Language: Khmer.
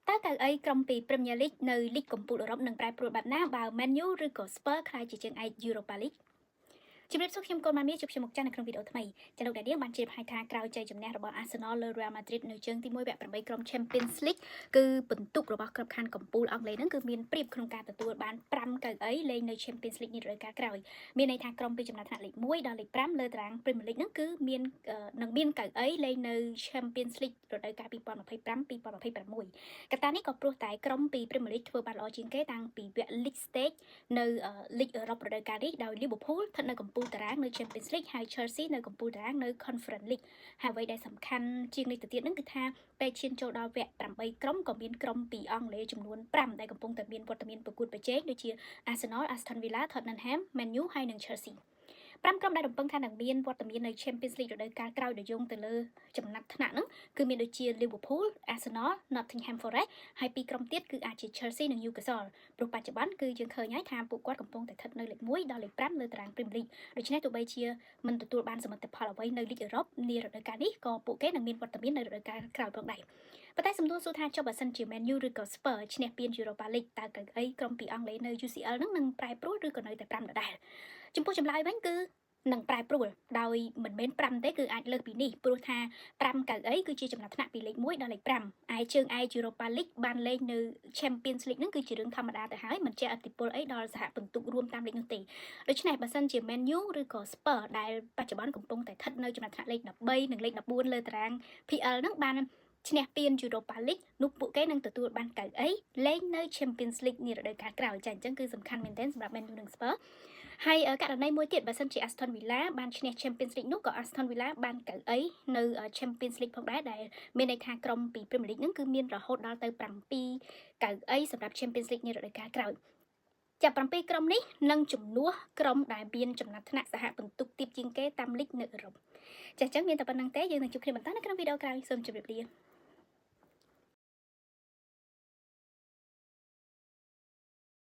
តើកៅអីក្រុមពី Premier League នៅលីកកំពូលអឺរ៉ុបនឹងប្រែប្រួលបែបណាបើ Man U ឬក៏ Spurs ក្លាយជាជើងឯក Europa League ជំរាបសួរខ្ញុំកូនម៉ាមីជួបខ្ញុំមកចាស់នៅក្នុងវីដេអូថ្មីចាលោកអ្នកនាងបានជម្រាបឲ្យថាក្រោយជ័យជំនះរបស់ Arsenal លើ Real Madrid នៅជើងទី1វគ្គ8ក្រុម Champions League គឺបន្ទុករបស់ក្របខ័ណ្ឌកំពូលអង់គ្លេសហ្នឹងគឺមានប្រៀបក្នុងការទទួលបាន5កៅអីលេងនៅ Champions League នេះរដូវកាលក្រោយមានន័យថាក្រុមពីចំណាត់ថ្នាក់លេខ1ដល់លេខ5លើតារាង Premier League ហ្នឹងគឺមានកៅអីលេងនៅ Champions League រដូវកាល2025-2026កត្តានេះក៏ព្រោះតែក្រុមពី Premier League ធ្វើបានល្អជាងគេតាំងពីវគ្គ League Stage នៅ League អឺរ៉ុបរដូវកាលនេះដោយ Liverpool ស្ថិតនៅកំពូលតារាងនៅ Champions League ហើយ Chelsea នៅកំពូលតារាងនៅ Conference League ហើយអ្វីដែលសំខាន់ជាងនេះទៅទៀតហ្នឹងគឺថាពេលឈានចូលដល់វគ្គ8ក្រុមក៏មានក្រុមពីអង់គ្លេសចំនួន5ដែលកំពុងតែមានវត្តមានប្រកួតប្រជែងដូចជា Arsenal, Aston Villa, Tottenham, Man U ហើយនិង Chelsea 5ក្រុមដែលរំពឹងថានឹងមានវត្តមាននៅ Champions League រដូវកាលក្រោយដោយយោងទៅលើចំណាត់ថ្នាក់ហ្នឹងគឺមានដូចជា Liverpool, Arsenal, Nottingham Forest ហើយពីរក្រុមទៀតគឺអាចជា Chelsea និង Newcastle ព្រោះបច្ចុប្បន្នគឺយើងឃើញហើយថាពួកគាត់កំពុងតែស្ថិតនៅលេខ1ដល់លេខ5លើតារាង Premier League ដូច្នេះទោះបីជាមិនទទួលបានសមិទ្ធផលអ្វីនៅលីកអឺរ៉ុបនារដូវកាលនេះក៏ពួកគេនឹងមានវត្តមាននៅរដូវកាលក្រោយផងដែរប៉ុន្តែសំណួរសួរថាចុះបើសិនជា Man U ឬក៏ Spurs ឈ្នះពាន Europa League តើកៅអីក្រុមពីអង់គ្លេសនៅ UCL ហ្នឹងនឹងប្រែប្រួលឬក៏នៅតែ5ដដែលចំពោះចម្លើយវិញគឺនឹងប្រែប្រួលដោយមិនមែន5ទេគឺអាចលើសពីនេះព្រោះថា5កៅអីគឺជាចំណាត់ថ្នាក់ពីលេខ1ដល់លេខ5ឯជើងឯក Europa League បានលេងនៅ Champions League ហ្នឹងគឺជារឿងធម្មតាទៅហើយមិនចេះឥទ្ធិពលអីដល់សហពិន្ទុរួមតាមលេខនោះទេដូច្នេះបើសិនជា Man U ឬក៏ Spurs ដែលបច្ចុប្បន្នកំពុងតែស្ថិតនៅចំណាត់ថ្នាក់លេខ13និងលេខ14លើតារាង PL ហ្នឹងបានឈ្នះពាន Europa League នោះពួកគេនឹងទទួលបានកៅអីលេងនៅ Champions League នារដូវកាលក្រោយចាអញ្ចឹងគឺសំខាន់មែនទែនសម្រាប់ Man U និង Spurs ហើយករណីមួយទៀតបើសិនជា Aston Villa បានឈ្នះ Champions League នោះក៏ Aston Villa បានកៅអីនៅ Champions League ផងដែរដែលមានន័យថាក្រុមពី Premier League ហ្នឹងគឺមានរហូតដល់ទៅ7កៅអីសម្រាប់ Champions League នារដូវកាលក្រោយចាប់7ក្រុមនេះនឹងជំនួសក្រុមដែលមានចំណាត់ថ្នាក់សហពិន្ទុទាបជាងគេតាមលីកនៅអឺរ៉ុបចាអញ្ចឹងមានតែប៉ុណ្្នឹងទេយើងនឹងជួបគ្នាបន្តនៅក្នុងវីដេអូក្រោយសូមជម្រាបលា